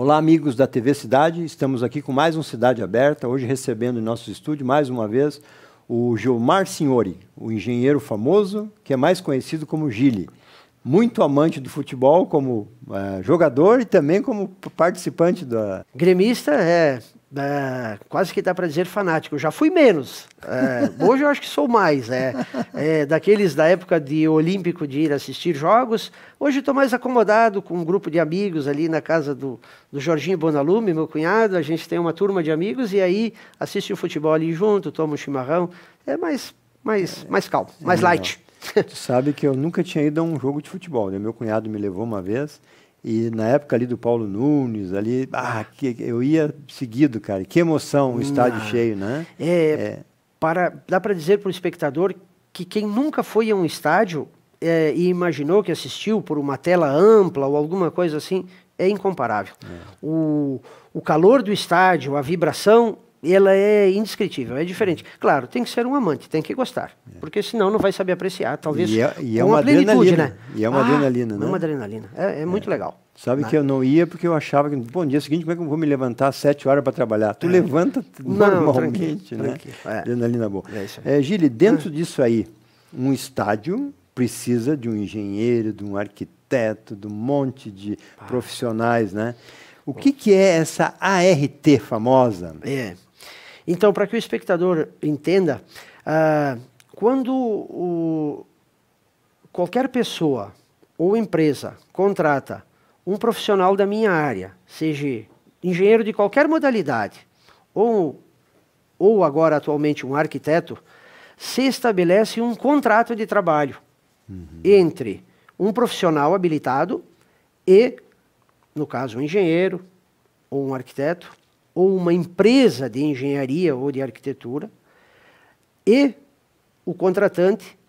Olá, amigos da TV Cidade, estamos aqui com mais um Cidade Aberta, hoje recebendo em nosso estúdio, mais uma vez, o Gilmar Signori, o engenheiro famoso, que é mais conhecido como Gili. Muito amante do futebol como jogador e também como participante da... Gremista, quase que dá para dizer fanático. Eu já fui menos. Hoje eu acho que sou mais. Daqueles da época de olímpico de ir assistir jogos. Hoje estou mais acomodado com um grupo de amigos ali na casa do Jorginho Bonalume, meu cunhado. A gente tem uma turma de amigos e aí assiste o futebol ali junto, toma um chimarrão. É mais calmo, mais light. Tu sabe que eu nunca tinha ido a um jogo de futebol, né? Meu cunhado me levou uma vez e na época ali do Paulo Nunes, ali, eu ia seguido, cara. Que emoção, um estádio cheio, né? Dá para dizer para o espectador que quem nunca foi a um estádio e imaginou que assistiu por uma tela ampla ou alguma coisa assim, é incomparável. O calor do estádio, a vibração, ela é indescritível, é diferente. Claro, tem que ser um amante, tem que gostar, porque senão não vai saber apreciar, talvez com uma plenitude, né? E é uma adrenalina, né? É uma adrenalina, é muito legal. Sabe que eu não ia porque eu achava que, no dia seguinte, como é que eu vou me levantar às 7 horas para trabalhar? Tu levanta normalmente, né? Adrenalina boa. Gili, dentro disso aí, um estádio precisa de um engenheiro, de um arquiteto, de um monte de profissionais, né? O que é essa ART famosa? Então, para que o espectador entenda, quando qualquer pessoa ou empresa contrata um profissional da minha área, seja engenheiro de qualquer modalidade, ou agora atualmente um arquiteto, se estabelece um contrato de trabalho entre um profissional habilitado e, no caso, um engenheiro, ou um arquiteto, ou uma empresa de engenharia ou de arquitetura, e o contratante.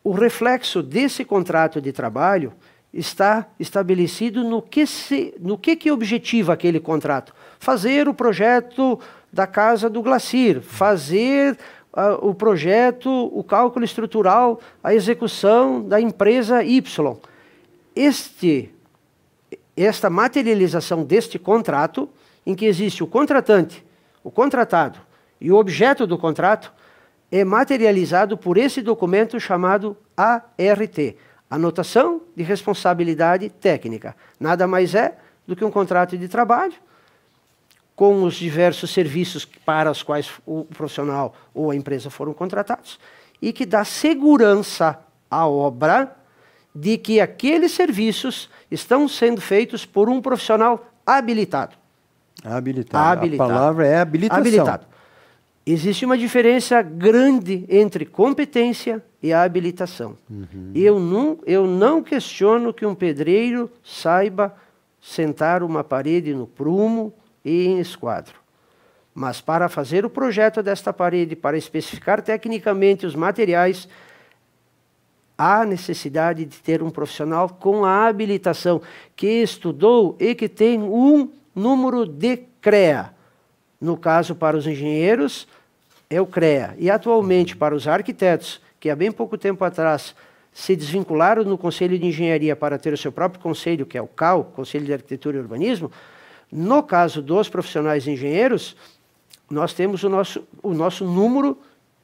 O reflexo desse contrato de trabalho está estabelecido no que objetiva aquele contrato. Fazer o projeto da casa do Glacir, fazer o projeto, o cálculo estrutural, a execução da empresa Y. Esta materialização deste contrato, em que existe o contratante, o contratado e o objeto do contrato, é materializado por esse documento chamado ART, Anotação de Responsabilidade Técnica. Nada mais é do que um contrato de trabalho com os diversos serviços para os quais o profissional ou a empresa foram contratados e que dá segurança à obra de que aqueles serviços estão sendo feitos por um profissional habilitado. Habilitado. A palavra é habilitação. Habilitado. Existe uma diferença grande entre competência e a habilitação. Eu não questiono que um pedreiro saiba sentar uma parede no prumo e em esquadro. Mas para fazer o projeto desta parede, para especificar tecnicamente os materiais, há necessidade de ter um profissional com a habilitação, que estudou e que tem um número de CREA. No caso, para os engenheiros, é o CREA. E atualmente, para os arquitetos, que há bem pouco tempo atrás se desvincularam no Conselho de Engenharia para ter o seu próprio conselho, que é o CAU, Conselho de Arquitetura e Urbanismo, no caso dos profissionais engenheiros, nós temos o nosso número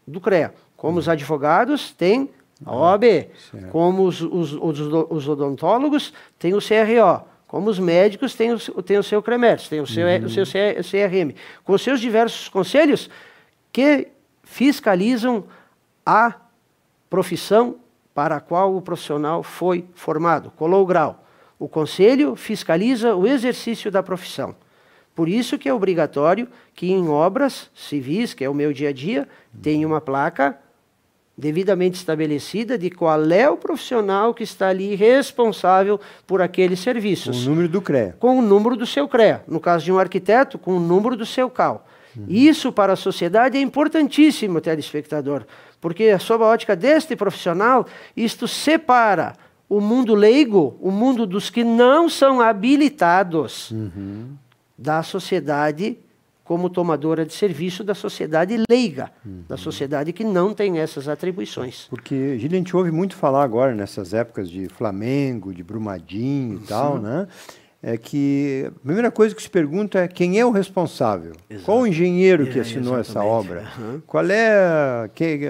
do CREA. Como os advogados têm a OAB, como os odontólogos têm o CRO, como os médicos têm o seu CREMERS, têm o seu CRM, com os seus diversos conselhos que fiscalizam a profissão para a qual o profissional foi formado, colou o grau. O conselho fiscaliza o exercício da profissão. Por isso que é obrigatório que em obras civis, que é o meu dia a dia, tenha uma placa devidamente estabelecida de qual é o profissional que está ali responsável por aqueles serviços. Com o número do CREA. Com o número do seu CREA. No caso de um arquiteto, com o número do seu CAL. Isso para a sociedade é importantíssimo, telespectador, porque sob a ótica deste profissional, isto separa o mundo leigo, o mundo dos que não são habilitados, da sociedade como tomadora de serviço, da sociedade leiga, da sociedade que não tem essas atribuições. Porque, Gili, a gente ouve muito falar agora, nessas épocas de Flamengo, de Brumadinho e tal, né? é que a primeira coisa que se pergunta é quem é o responsável. Exato. Qual o engenheiro que assinou essa obra? Qual é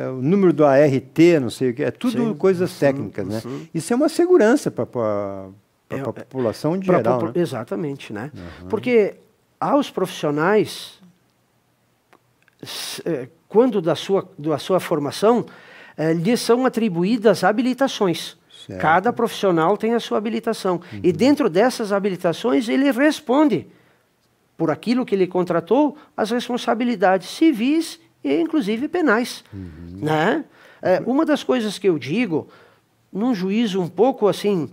o número do ART, não sei o que. É tudo coisas técnicas, né? Isso é uma segurança para a população de geral, né? Exatamente, né? Porque aos profissionais, quando da sua formação, lhes são atribuídas habilitações. Certo. Cada profissional tem a sua habilitação. E dentro dessas habilitações, ele responde, por aquilo que ele contratou, as responsabilidades civis e, inclusive, penais. Né? Uma das coisas que eu digo, num juízo um pouco assim,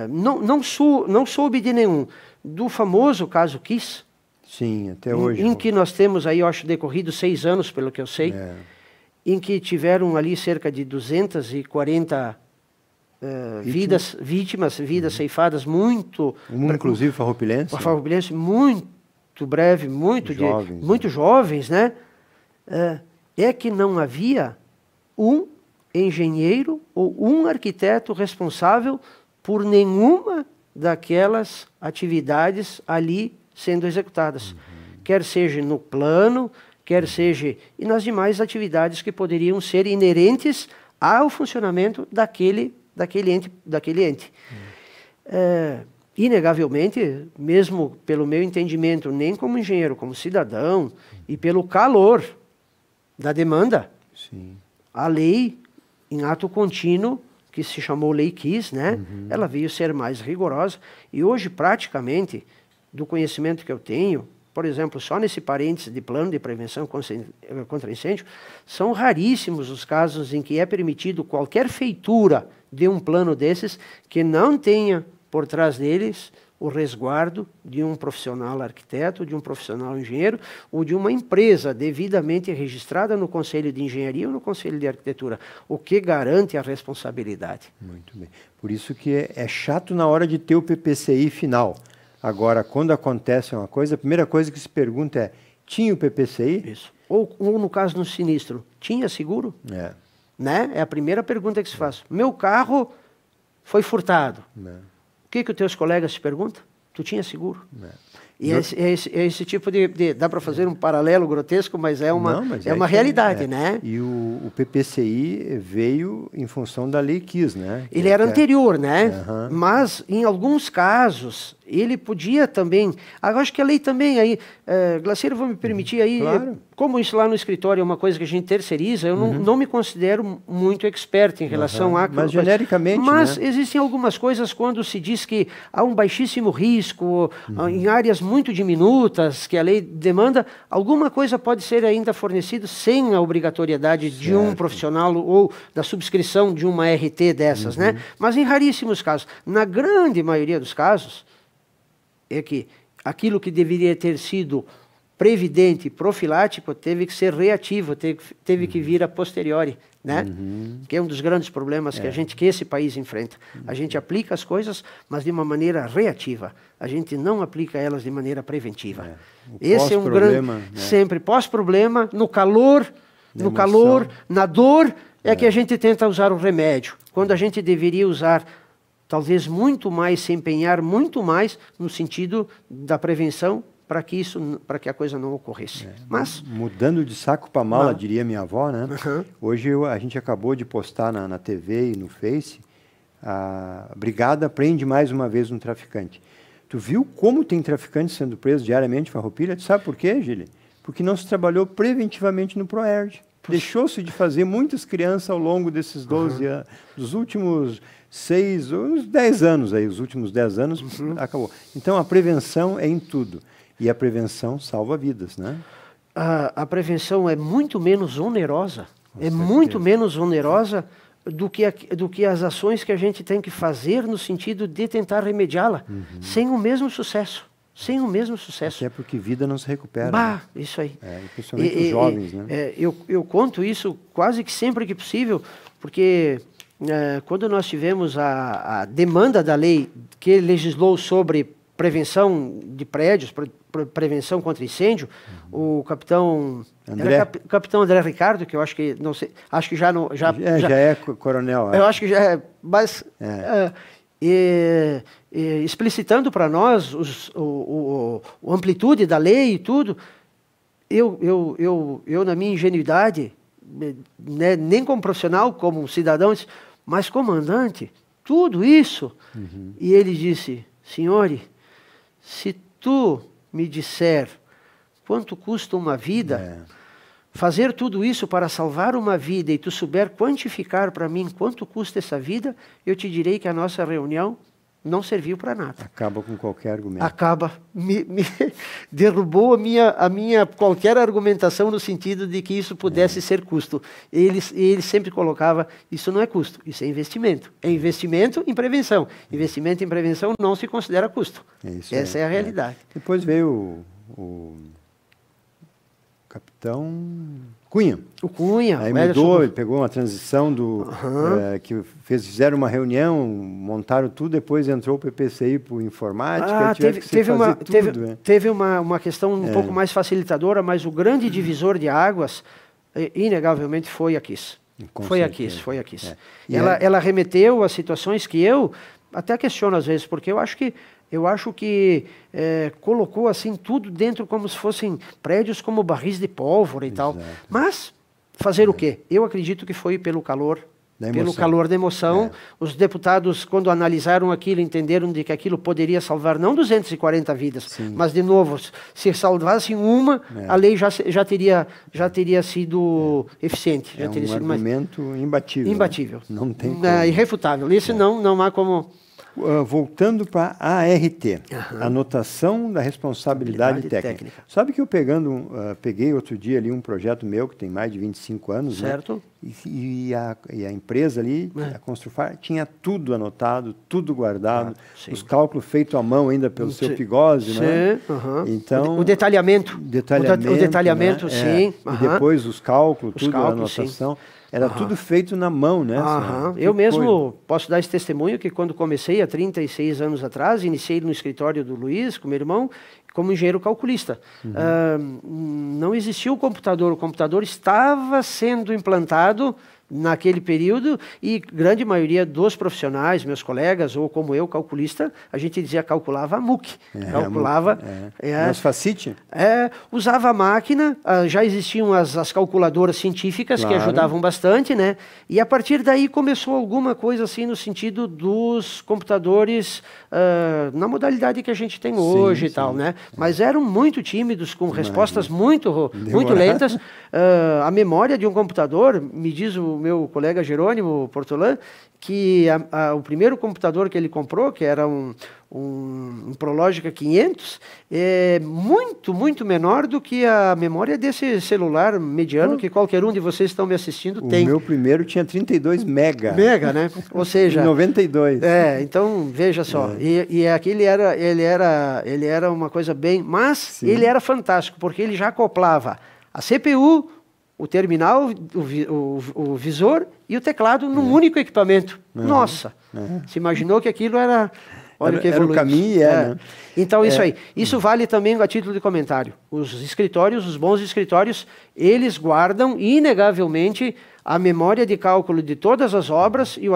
não soube de nenhum, do famoso caso Kiss. Sim, até hoje. Em que nós temos aí, eu acho, decorrido 6 anos, pelo que eu sei, em que tiveram ali cerca de 240 vítimas ceifadas, muito... inclusive farroupilense. Farroupilense, muito breve, muito jovens, né? É que não havia um engenheiro ou um arquiteto responsável por nenhuma daquelas atividades ali sendo executadas. Quer seja no plano, quer seja... E nas demais atividades que poderiam ser inerentes ao funcionamento daquele ente. Inegavelmente, mesmo pelo meu entendimento, nem como engenheiro, como cidadão, e pelo calor da demanda, a lei, em ato contínuo, que se chamou Lei Kiss, né? Ela veio ser mais rigorosa, e hoje, praticamente, do conhecimento que eu tenho, por exemplo, só nesse parênteses de plano de prevenção contra incêndio, são raríssimos os casos em que é permitido qualquer feitura de um plano desses que não tenha por trás deles o resguardo de um profissional arquiteto, de um profissional engenheiro ou de uma empresa devidamente registrada no Conselho de Engenharia ou no Conselho de Arquitetura, o que garante a responsabilidade. Muito bem. Por isso que é chato na hora de ter o PPCI final. Agora, quando acontece uma coisa, a primeira coisa que se pergunta é, tinha o PPCI? Isso. Ou no caso do sinistro, tinha seguro? Né? É a primeira pergunta que se faz. Meu carro foi furtado. O que os teus colegas te perguntam? Tu tinha seguro? E esse tipo de... Dá para fazer um paralelo grotesco, mas é uma realidade, né? E o PPCI veio em função da Lei Kiss, né? Ele era anterior, né? Mas, em alguns casos, ele podia também... Eu acho que a lei também aí... Glaceiro, vou me permitir aí... Claro. Como isso lá no escritório é uma coisa que a gente terceiriza, eu não me considero muito expert em relação a... Mas genericamente, Mas existem algumas coisas quando se diz que há um baixíssimo risco, em áreas muito diminutas, que a lei demanda, alguma coisa pode ser ainda fornecida sem a obrigatoriedade de um profissional ou da subscrição de uma RT dessas, né? Mas em raríssimos casos. Na grande maioria dos casos, é que aquilo que deveria ter sido previdente, profilático, teve que ser reativo, teve que vir a posteriori, né? Que é um dos grandes problemas que esse país enfrenta. A gente aplica as coisas, mas de uma maneira reativa. A gente não aplica elas de maneira preventiva. Esse é um grande... Sempre pós-problema, no calor, na dor, é que a gente tenta usar o remédio. Quando a gente deveria usar... talvez muito mais, se empenhar muito mais no sentido da prevenção para que a coisa não ocorresse. Mas mudando de saco para mala, diria minha avó, né? Hoje a gente acabou de postar na TV e no Face, a Brigada prende mais uma vez um traficante. Tu viu como tem traficante sendo preso diariamente em Farroupilha? Tu sabe por quê, Gili? Porque não se trabalhou preventivamente no ProERD. Deixou-se de fazer muitas crianças ao longo desses 12 anos, dos últimos 6, uns 10 anos aí, os últimos 10 anos, acabou. Então, a prevenção é em tudo. E a prevenção salva vidas, né? A prevenção é muito menos onerosa. Muito menos onerosa do que as ações que a gente tem que fazer no sentido de tentar remediá-la, sem o mesmo sucesso. Sem o mesmo sucesso. Até porque vida não se recupera. Né? Isso aí. Principalmente os jovens, né? Eu conto isso quase que sempre que possível, porque quando nós tivemos a demanda da lei que legislou sobre prevenção de prédios, prevenção contra incêndio, o capitão André Ricardo, que eu acho que não sei, acho que já é coronel. Eu acho que já é, mas explicitando para nós a amplitude da lei e tudo. Eu na minha ingenuidade, né, nem como profissional, como cidadão, mas comandante, tudo isso. E ele disse: senhor, se tu me disser quanto custa uma vida, fazer tudo isso para salvar uma vida, e tu souber quantificar para mim quanto custa essa vida, eu te direi que a nossa reunião não serviu para nada. Acaba com qualquer argumento. Acaba, me derrubou a minha qualquer argumentação no sentido de que isso pudesse ser custo. Ele sempre colocava: isso não é custo, isso é investimento. É investimento em prevenção. Investimento em prevenção não se considera custo. Essa é a realidade. Depois veio o capitão Cunha. O Cunha. Aí mudou, ele pegou uma transição que fizeram uma reunião, montaram tudo, depois entrou o PPCI por informática. Teve uma questão um pouco mais facilitadora, mas o grande divisor de águas, inegavelmente, foi a KISS. Foi a KISS. Ela remeteu a situações que eu até questiono às vezes, porque eu acho que colocou assim tudo dentro como se fossem prédios como barris de pólvora e tal. Mas fazer o quê? Eu acredito que foi pelo calor da emoção. Os deputados, quando analisaram aquilo, entenderam de que aquilo poderia salvar não 240 vidas, mas, de novo, se salvassem uma, a lei já teria sido eficiente. Já teria sido argumento imbatível. Imbatível. Não tem como. Irrefutável. Isso não há como... Voltando para a ART, anotação da responsabilidade técnica. Sabe que eu peguei outro dia ali um projeto meu que tem mais de 25 anos, certo? Né? E a empresa ali, a Construfar, tinha tudo anotado, tudo guardado, os cálculos feitos à mão ainda pelo seu Pigozzi, né? Então, o detalhamento. O detalhamento, né? Sim. E depois os cálculos, tudo, a anotação. Sim. Era tudo feito na mão, né? Eu mesmo posso dar esse testemunho que quando comecei há 36 anos atrás, iniciei no escritório do Luiz, com meu irmão, como engenheiro calculista. Não existia o computador estava sendo implantado naquele período e grande maioria dos profissionais, meus colegas, ou como eu, calculista, a gente dizia calculava a MUC. Calculava... Mas Facite? Usava a máquina, já existiam as calculadoras científicas que ajudavam bastante, né? E a partir daí começou alguma coisa assim no sentido dos computadores na modalidade que a gente tem hoje e tal, né? Mas eram muito tímidos, com respostas muito lentas. A memória de um computador, me diz o meu colega Jerônimo Portolã, que o primeiro computador que ele comprou, que era um Prologica 500, é muito menor do que a memória desse celular mediano que qualquer um de vocês que estão me assistindo tem. O meu primeiro tinha 32 mega. Mega, né? Ou seja... 92. Então, veja só. E aquele ele era uma coisa bem... Mas ele era fantástico, porque ele já acoplava a CPU, o terminal, o visor e o teclado num único equipamento. Nossa! Se imaginou que aquilo era... Olha que evoluído. Era o caminho, né? Então, isso aí. Isso vale também a título de comentário. Os escritórios, os bons escritórios, eles guardam, inegavelmente, a memória de cálculo de todas as obras e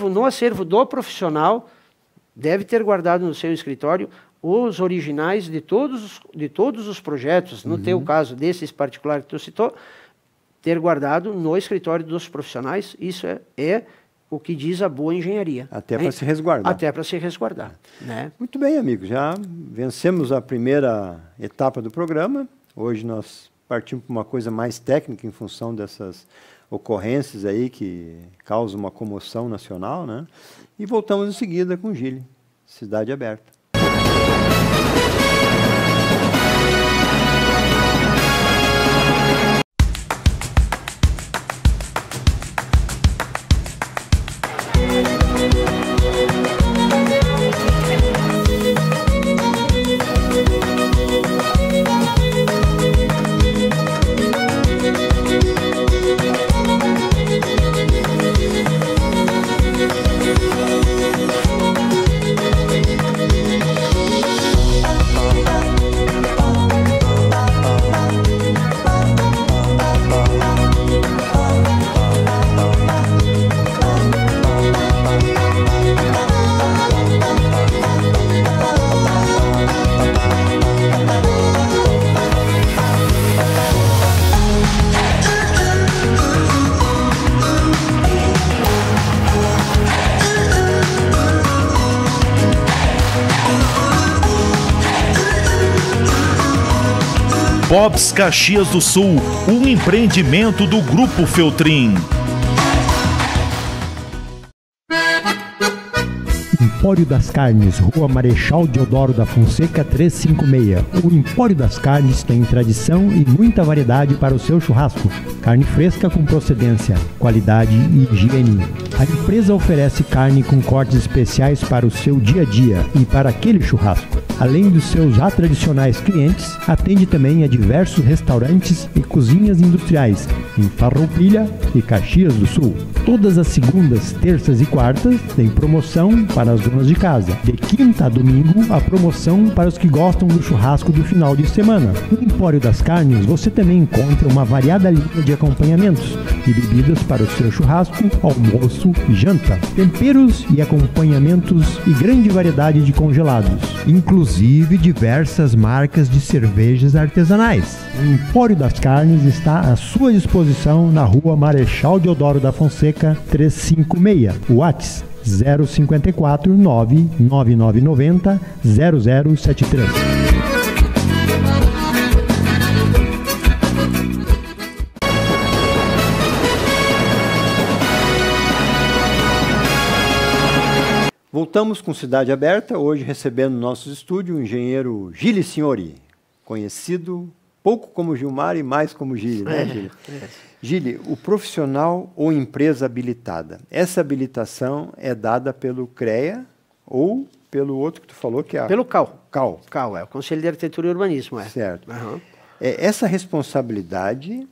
no acervo do profissional, deve ter guardado no seu escritório os originais de todos os projetos. No teu caso, desses particulares que tu citou, ter guardado no escritório dos profissionais, isso é o que diz a boa engenharia. Até para se resguardar. Até para se resguardar. Né? Muito bem, amigos. Já vencemos a primeira etapa do programa. Hoje nós partimos para uma coisa mais técnica em função dessas ocorrências aí que causam uma comoção nacional, né? E voltamos em seguida com Gili, Cidade Aberta. Bob's Caxias do Sul, um empreendimento do Grupo Feltrin. Empório das Carnes, Rua Marechal Deodoro da Fonseca 356. O Empório das Carnes tem tradição e muita variedade para o seu churrasco. Carne fresca com procedência, qualidade e higiene. A empresa oferece carne com cortes especiais para o seu dia a dia e para aquele churrasco. Além dos seus já tradicionais clientes, atende também a diversos restaurantes e cozinhas industriais em Farroupilha e Caxias do Sul. Todas as segundas, terças e quartas tem promoção para as donas de casa. De quinta a domingo, a promoção para os que gostam do churrasco do final de semana. No Empório das Carnes, você também encontra uma variada linha de acompanhamentos e bebidas para o seu churrasco, almoço e janta. Temperos e acompanhamentos e grande variedade de congelados, inclusive diversas marcas de cervejas artesanais. O Empório das Carnes está à sua disposição na Rua Marechal Deodoro da Fonseca 356. WhatsApp 054 99990 0073. Voltamos com Cidade Aberta, hoje recebendo no nosso estúdio o engenheiro Gili Signori, conhecido pouco como Gilmar e mais como Gili, né, Gili? Gili, o profissional ou empresa habilitada, essa habilitação é dada pelo CREA ou pelo outro que tu falou que é pelo CAL. CAL, é o Conselho de Arquitetura e Urbanismo. Certo. Essa responsabilidade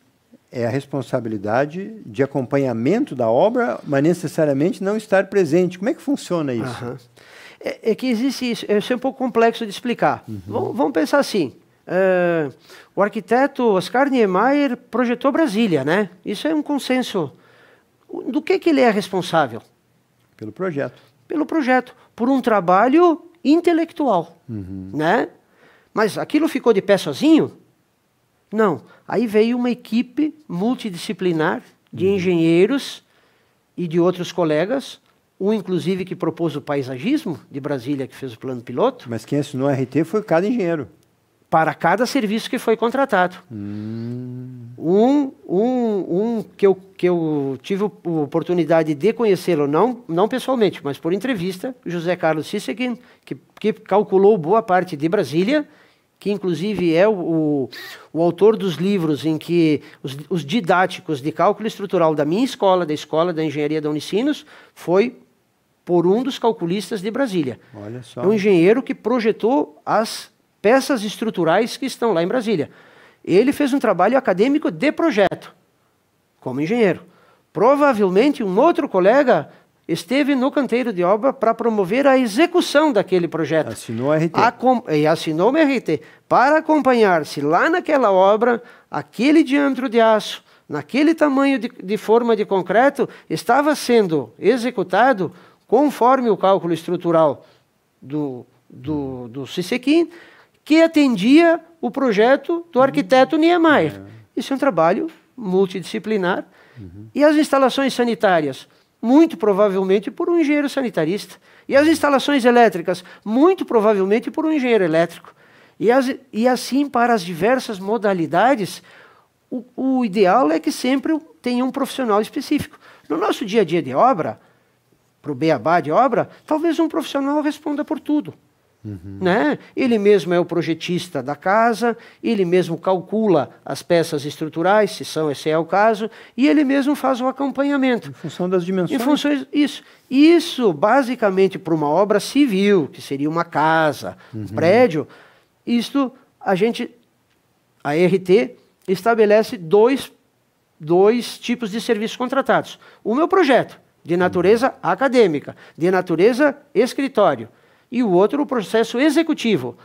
é a responsabilidade de acompanhamento da obra, mas necessariamente não estar presente. Como é que funciona isso? É que existe isso, é um pouco complexo de explicar. Vamos pensar assim, o arquiteto Oscar Niemeyer projetou Brasília, né? Isso é um consenso. Do que ele é responsável? Pelo projeto. Pelo projeto, por um trabalho intelectual, né? Mas aquilo ficou de pé sozinho? Não. Aí veio uma equipe multidisciplinar de engenheiros e de outros colegas, um inclusive que propôs o paisagismo de Brasília, que fez o plano piloto. Mas quem assinou a RT foi cada engenheiro. Para cada serviço que foi contratado. Um que eu tive a oportunidade de conhecê-lo, não pessoalmente, mas por entrevista, José Carlos Sisseguin, que calculou boa parte de Brasília, que inclusive é o autor dos livros em que os didáticos de cálculo estrutural da minha escola, da Escola da Engenharia da Unicinos, foi por um dos calculistas de Brasília. Olha só. É um engenheiro que projetou as peças estruturais que estão lá em Brasília. Ele fez um trabalho acadêmico de projeto, como engenheiro. Provavelmente um outro colega esteve no canteiro de obra para promover a execução daquele projeto. Assinou a RT. E assinou uma RT para acompanhar se lá naquela obra, aquele diâmetro de aço, naquele tamanho de forma de concreto, estava sendo executado conforme o cálculo estrutural do Sisseguin, que atendia o projeto do arquiteto Niemeyer. Isso é um trabalho multidisciplinar. E as instalações sanitárias? Muito provavelmente por um engenheiro sanitarista. E as instalações elétricas? Muito provavelmente por um engenheiro elétrico. E assim, para as diversas modalidades, o ideal é que sempre tenha um profissional específico. No nosso dia a dia de obra, para o beabá de obra, talvez um profissional responda por tudo. Né? Ele mesmo é o projetista da casa, ele mesmo calcula as peças estruturais, se é o caso, e ele mesmo faz o acompanhamento. Em função das dimensões? Em funções, isso. Isso, basicamente, para uma obra civil, que seria uma casa, um prédio, isto a RT estabelece dois tipos de serviços contratados. O meu projeto, de natureza acadêmica, de natureza escritório, e o outro, o processo executivo.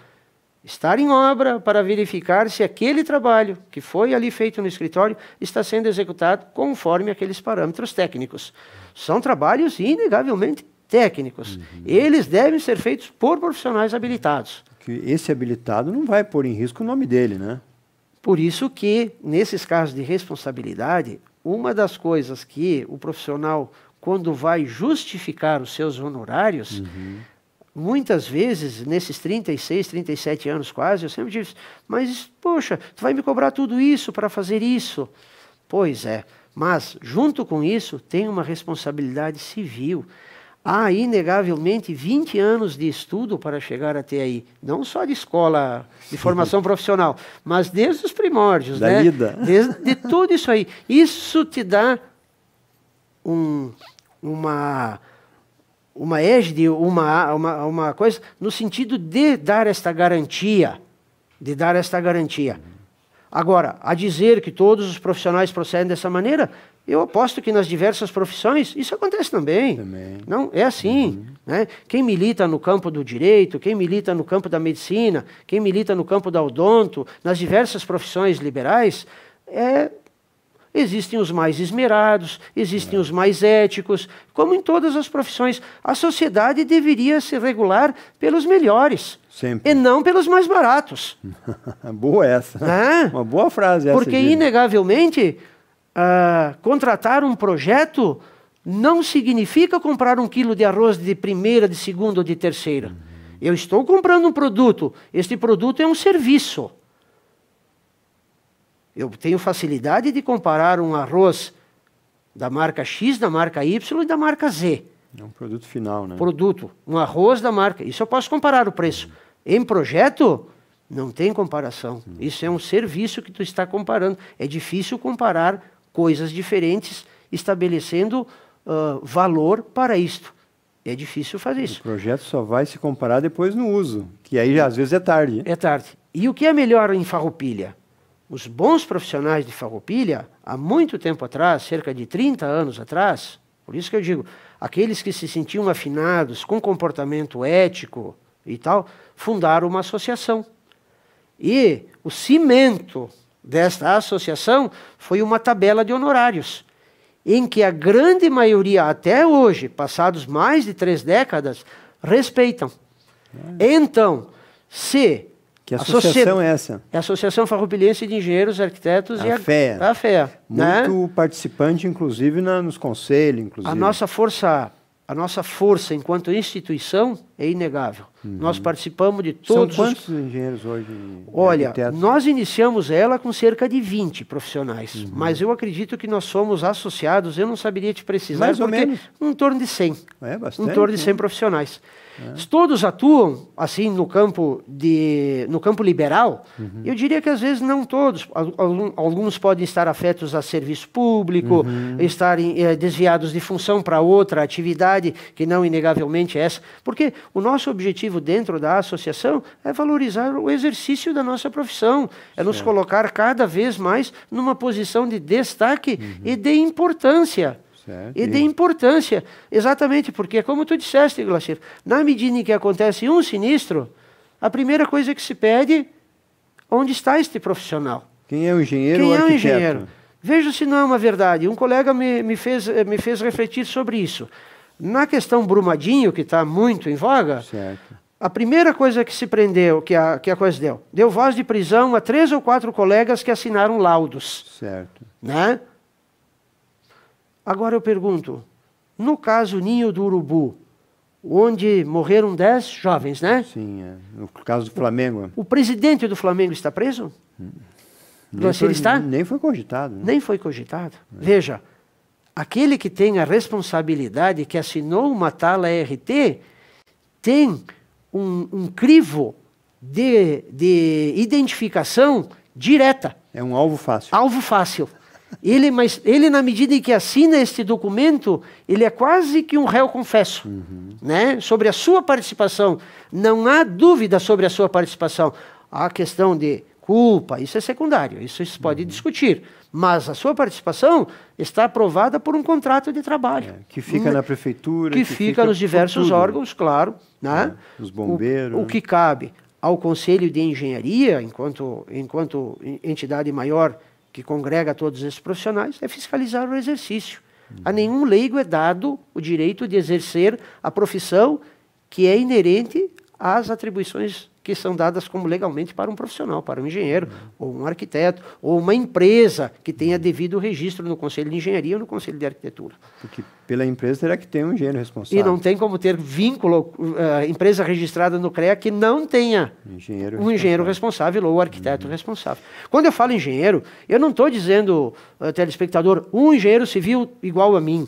Estar em obra para verificar se aquele trabalho que foi ali feito no escritório está sendo executado conforme aqueles parâmetros técnicos. São trabalhos inegavelmente técnicos. Eles devem ser feitos por profissionais habilitados. Que esse habilitado não vai pôr em risco o nome dele, né? Por isso que, nesses casos de responsabilidade, uma das coisas que o profissional, quando vai justificar os seus honorários, muitas vezes, nesses 36, 37 anos quase, eu sempre disse, mas, poxa, tu vai me cobrar tudo isso para fazer isso? Pois é, mas, junto com isso, tem uma responsabilidade civil. Há, inegavelmente, 20 anos de estudo para chegar até aí. Não só de escola, de formação profissional, mas desde os primórdios. Da lida. De tudo isso aí. Isso te dá uma égide, uma coisa, no sentido de dar esta garantia. Agora, a dizer que todos os profissionais procedem dessa maneira, eu aposto que nas diversas profissões isso acontece também. Não, é assim. Né? Quem milita no campo do direito, quem milita no campo da medicina, quem milita no campo da odonto, nas diversas profissões liberais, existem os mais esmerados, existem os mais éticos, como em todas as profissões. A sociedade deveria se regular pelos melhores. Sempre. E não pelos mais baratos. Boa essa. Uma boa frase essa. Porque, inegavelmente, contratar um projeto não significa comprar 1 quilo de arroz de primeira, de segunda ou de terceira. Eu estou comprando um produto. Este produto é um serviço. Eu tenho facilidade de comparar um arroz da marca X, da marca Y e da marca Z. É um produto final, né? Um arroz da marca. Isso eu posso comparar o preço. Em projeto, não tem comparação. Isso é um serviço que tu está comparando. É difícil comparar coisas diferentes, estabelecendo valor para isto. É difícil fazer isso. O projeto só vai se comparar depois no uso, que aí às vezes é tarde. É tarde. E o que é melhor em Farroupilha? Os bons profissionais de Farroupilha, há muito tempo atrás, cerca de 30 anos atrás, por isso que eu digo, aqueles que se sentiam afinados com comportamento ético e tal, fundaram uma associação. E o cimento desta associação foi uma tabela de honorários, em que a grande maioria, até hoje, passados mais de 3 décadas, respeitam. Então, se... Que associação é essa? É a Associação Farroupilhense de Engenheiros, Arquitetos a FEA. A FEA. Muito participante, inclusive, nos conselhos. Inclusive. A nossa força enquanto instituição é inegável. Nós participamos de todos. São quantos engenheiros hoje? Olha, nós iniciamos ela com cerca de 20 profissionais, mas eu acredito que nós somos associados, eu não saberia te precisar, mais ou menos. Em torno de 100. É bastante. Em torno de 100 profissionais. Todos atuam assim no campo liberal. Eu diria que às vezes não todos. Alguns podem estar afetos a serviço público, estarem desviados de função para outra atividade que não inegavelmente é essa. Porque o nosso objetivo dentro da associação é valorizar o exercício da nossa profissão, é nos colocar cada vez mais numa posição de destaque e de importância. Certo. E de importância, exatamente, porque, como tu disseste, Glaucir, na medida em que acontece um sinistro, a primeira coisa que se pede, onde está este profissional? Quem é o engenheiro ou arquiteto? Engenheiro? Veja se não é uma verdade. Um colega me fez refletir sobre isso. Na questão Brumadinho, que está muito em voga, certo. A primeira coisa que se prendeu, que a coisa deu voz de prisão a 3 ou 4 colegas que assinaram laudos. Certo. Né? Agora eu pergunto, no caso Ninho do Urubu, onde morreram 10 jovens, né? Sim, no caso do Flamengo. O presidente do Flamengo está preso? Nem foi cogitado. Né? Nem foi cogitado. Veja, aquele que tem a responsabilidade, que assinou uma tal ART, tem um crivo de identificação direta. É um alvo fácil. Alvo fácil. Mas ele, na medida em que assina este documento, ele é quase que um réu confesso, né? Sobre a sua participação. Não há dúvida sobre a sua participação. A questão de culpa, isso é secundário, isso se pode discutir. Mas a sua participação está aprovada por um contrato de trabalho. Que fica na prefeitura. Que fica nos diversos órgãos, claro. Né? Os bombeiros. O que cabe ao Conselho de Engenharia, enquanto entidade maior que congrega todos esses profissionais, é fiscalizar o exercício. A nenhum leigo é dado o direito de exercer a profissão que é inerente às atribuições que são dadas como legalmente para um profissional, para um engenheiro, ou um arquiteto, ou uma empresa que tenha devido registro no Conselho de Engenharia ou no Conselho de Arquitetura. Porque pela empresa terá que ter um engenheiro responsável. E não tem como ter vínculo, empresa registrada no CREA que não tenha um engenheiro responsável ou arquiteto responsável. Quando eu falo engenheiro, eu não estou dizendo, telespectador, um engenheiro civil igual a mim.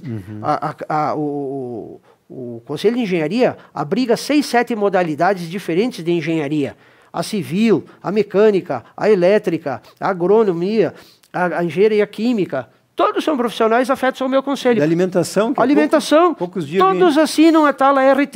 O Conselho de Engenharia abriga 6, 7 modalidades diferentes de engenharia. A civil, a mecânica, a elétrica, a agronomia, a engenharia química. Todos são profissionais afetos ao meu conselho. Da alimentação? Que alimentação. Poucos dias todos assinam a tal ART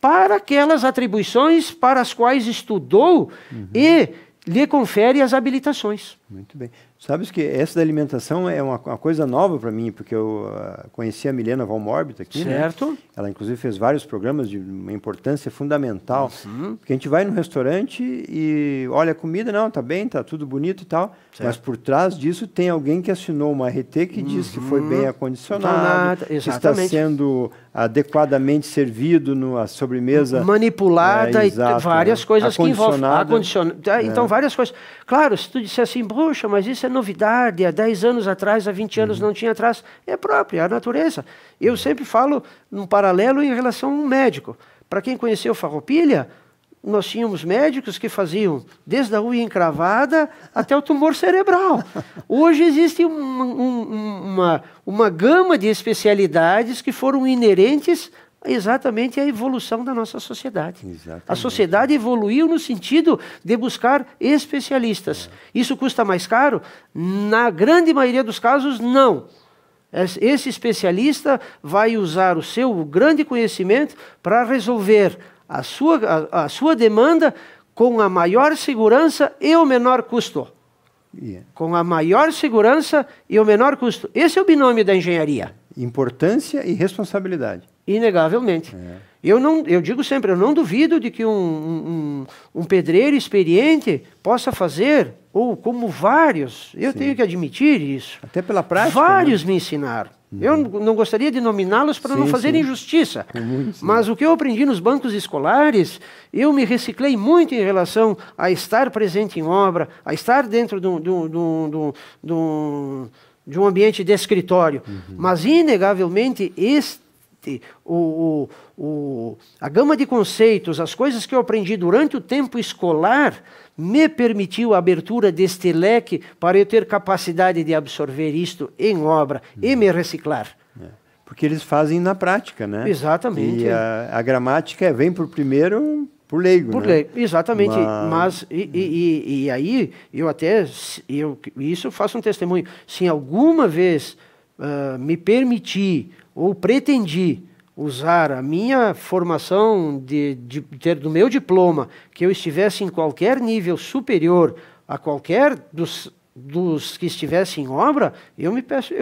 para aquelas atribuições para as quais estudou e lhe confere as habilitações. Muito bem. Sabes que essa da alimentação é uma coisa nova para mim, porque eu conheci a Milena Valmorbit aqui, certo. Né? Ela, inclusive, fez vários programas de uma importância fundamental. Porque a gente vai no restaurante e olha a comida, não, tá bem, tá tudo bonito e tal, certo. Mas por trás disso tem alguém que assinou uma RT que diz que foi bem acondicionado, que está sendo adequadamente servido a sobremesa. Manipulada e várias coisas que envolvem. Então, várias coisas. Claro, se tu disser assim, poxa, mas isso é novidade, há 10 anos atrás, há 20 anos não tinha atrás, é próprio, é a natureza. Eu sempre falo num paralelo em relação a um médico. Para quem conheceu Farroupilha, nós tínhamos médicos que faziam desde a unha encravada até o tumor cerebral. Hoje existe uma gama de especialidades que foram inerentes exatamente à evolução da nossa sociedade. Exatamente. A sociedade evoluiu no sentido de buscar especialistas. Isso custa mais caro? Na grande maioria dos casos, não. Esse especialista vai usar o seu grande conhecimento para resolver a sua demanda com a maior segurança e o menor custo. Com a maior segurança e o menor custo. Esse é o binômio da engenharia. Importância e responsabilidade. Inegavelmente. Eu digo sempre, eu não duvido de que um pedreiro experiente possa fazer, ou como vários, eu tenho que admitir isso. Até pela prática. Vários me ensinaram. Eu não gostaria de nominá-los para não fazer injustiça. Mas o que eu aprendi nos bancos escolares, eu me reciclei muito em relação a estar presente em obra, a estar dentro de um ambiente de escritório. Mas, inegavelmente, a gama de conceitos, as coisas que eu aprendi durante o tempo escolar, me permitiu a abertura deste leque para eu ter capacidade de absorver isto em obra e me reciclar. Porque eles fazem na prática, né? Exatamente. E a gramática vem por primeiro... Por leigo, por leigo, exatamente. Mas e aí, isso eu faço um testemunho. Se alguma vez me permiti ou pretendi usar a minha formação de ter do meu diploma, que eu estivesse em qualquer nível superior a qualquer dos que estivessem em obra, eu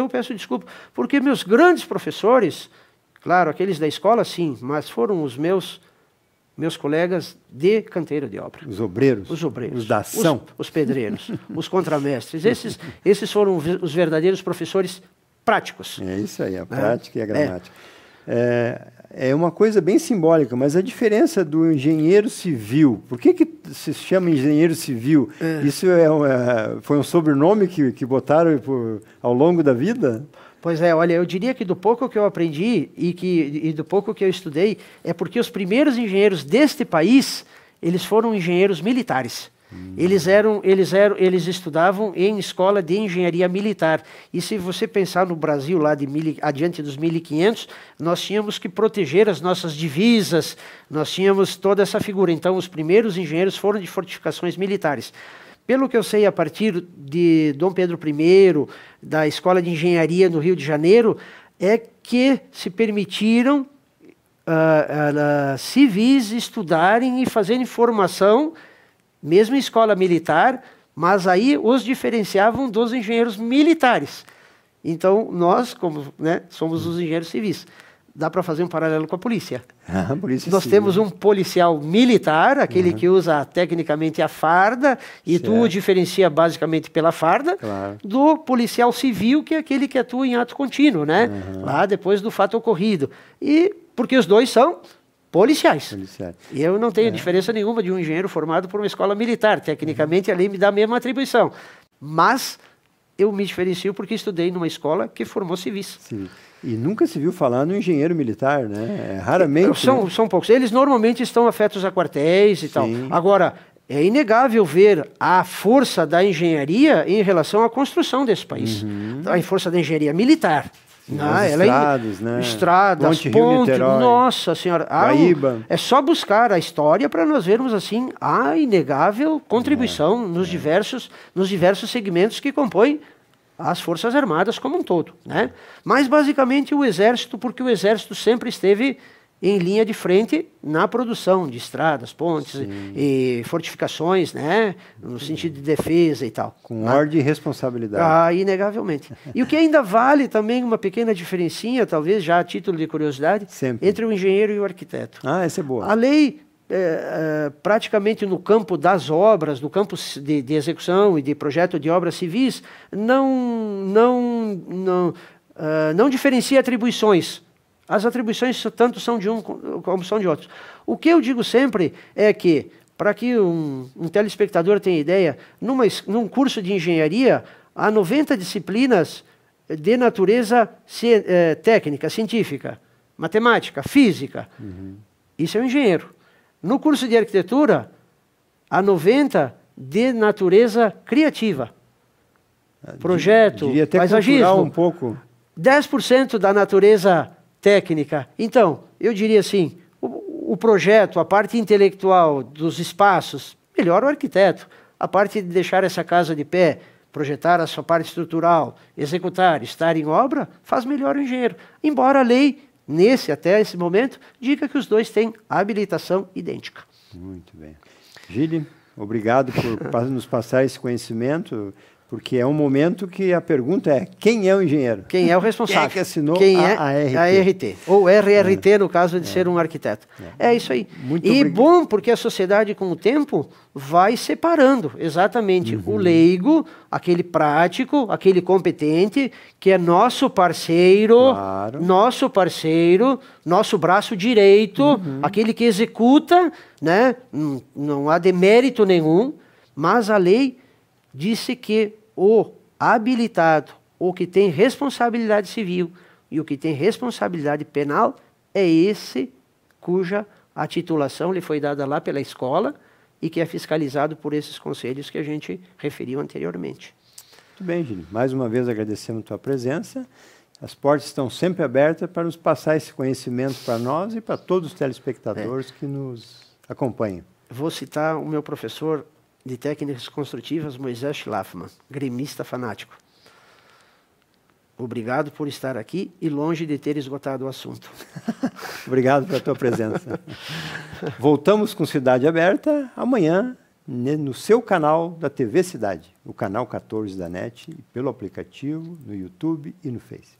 peço desculpa. Porque meus grandes professores, claro, aqueles da escola, sim, mas foram os meus colegas de canteiro de obra. Os obreiros. Os obreiros. Os da ação. Os pedreiros. Os contramestres. Esses foram os verdadeiros professores práticos. É isso aí, a prática e a gramática. É uma coisa bem simbólica, mas a diferença do engenheiro civil, por que se chama engenheiro civil? Isso foi um sobrenome que botaram ao longo da vida? Pois é, olha, eu diria que do pouco que eu aprendi e do pouco que eu estudei, é porque os primeiros engenheiros deste país, eles foram engenheiros militares. Eles estudavam em escola de engenharia militar. E se você pensar no Brasil, lá adiante dos 1500, nós tínhamos que proteger as nossas divisas, nós tínhamos toda essa figura. Então, os primeiros engenheiros foram de fortificações militares. Pelo que eu sei, a partir de Dom Pedro I, da Escola de Engenharia no Rio de Janeiro, é que se permitiram civis estudarem e fazerem formação, mesmo em escola militar, mas aí os diferenciavam dos engenheiros militares. Então, nós, como somos os engenheiros civis, dá para fazer um paralelo com a polícia. Nós temos um policial militar, aquele que usa tecnicamente a farda, e tu o diferencia basicamente pela farda, do policial civil, que é aquele que atua em ato contínuo, lá depois do fato ocorrido. E porque os dois são policiais. E eu não tenho diferença nenhuma de um engenheiro formado por uma escola militar. Tecnicamente, a lei me dá a mesma atribuição. Mas eu me diferencio porque estudei numa escola que formou civis. Sim. E nunca se viu falar no engenheiro militar, né? Raramente. São poucos. Eles normalmente estão afetos a quartéis e tal. Agora, é inegável ver a força da engenharia em relação à construção desse país. A força da engenharia militar. Estradas, né? Estradas, pontes, nossa senhora. É só buscar a história para nós vermos assim a inegável contribuição nos diversos segmentos que compõem as Forças Armadas como um todo, né? Mas basicamente o Exército, porque o Exército sempre esteve em linha de frente na produção de estradas, pontes e fortificações, né? No sentido de defesa e tal. Com ordem e responsabilidade. Inegavelmente. E o que ainda vale também uma pequena diferencinha, talvez já a título de curiosidade, entre o engenheiro e o arquiteto. Essa é boa. A lei, praticamente no campo das obras, no campo de execução e de projeto de obras civis, não diferencia atribuições. As atribuições tanto são de um como são de outros. O que eu digo sempre é que, para que um telespectador tenha ideia, num curso de engenharia, há 90 disciplinas de natureza técnica, científica, matemática, física. Isso é um engenheiro. No curso de arquitetura, há 90 de natureza criativa. Projeto, paisagismo. Um pouco. 10% da natureza técnica. Então, eu diria assim, o projeto, a parte intelectual dos espaços, melhor o arquiteto. A parte de deixar essa casa de pé, projetar a sua parte estrutural, executar, estar em obra, faz melhor o engenheiro. Embora a lei, até esse momento, diga que os dois têm habilitação idêntica. Muito bem. Gili, obrigado por nos passar esse conhecimento, porque é um momento que a pergunta é: quem é o engenheiro? Quem é o responsável? Quem é que assinou a RT? Ou RRT, no caso de ser um arquiteto. É isso aí. Muito obrigado. Bom, porque a sociedade, com o tempo, vai separando exatamente o leigo, aquele prático, aquele competente, que é nosso parceiro, nosso braço direito, aquele que executa, né? Não há demérito nenhum, mas a lei disse que o habilitado, o que tem responsabilidade civil e o que tem responsabilidade penal, é esse cuja a titulação lhe foi dada lá pela escola e que é fiscalizado por esses conselhos que a gente referiu anteriormente. Muito bem, Gili. Mais uma vez agradecemos a tua presença. As portas estão sempre abertas para nos passar esse conhecimento para nós e para todos os telespectadores que nos acompanham. Vou citar o meu professor de técnicas construtivas, Moisés Schlafman, gremista fanático. Obrigado por estar aqui e longe de ter esgotado o assunto. Obrigado pela tua presença. Voltamos com Cidade Aberta amanhã no seu canal da TV Cidade, o canal 14 da NET, pelo aplicativo, no YouTube e no Face.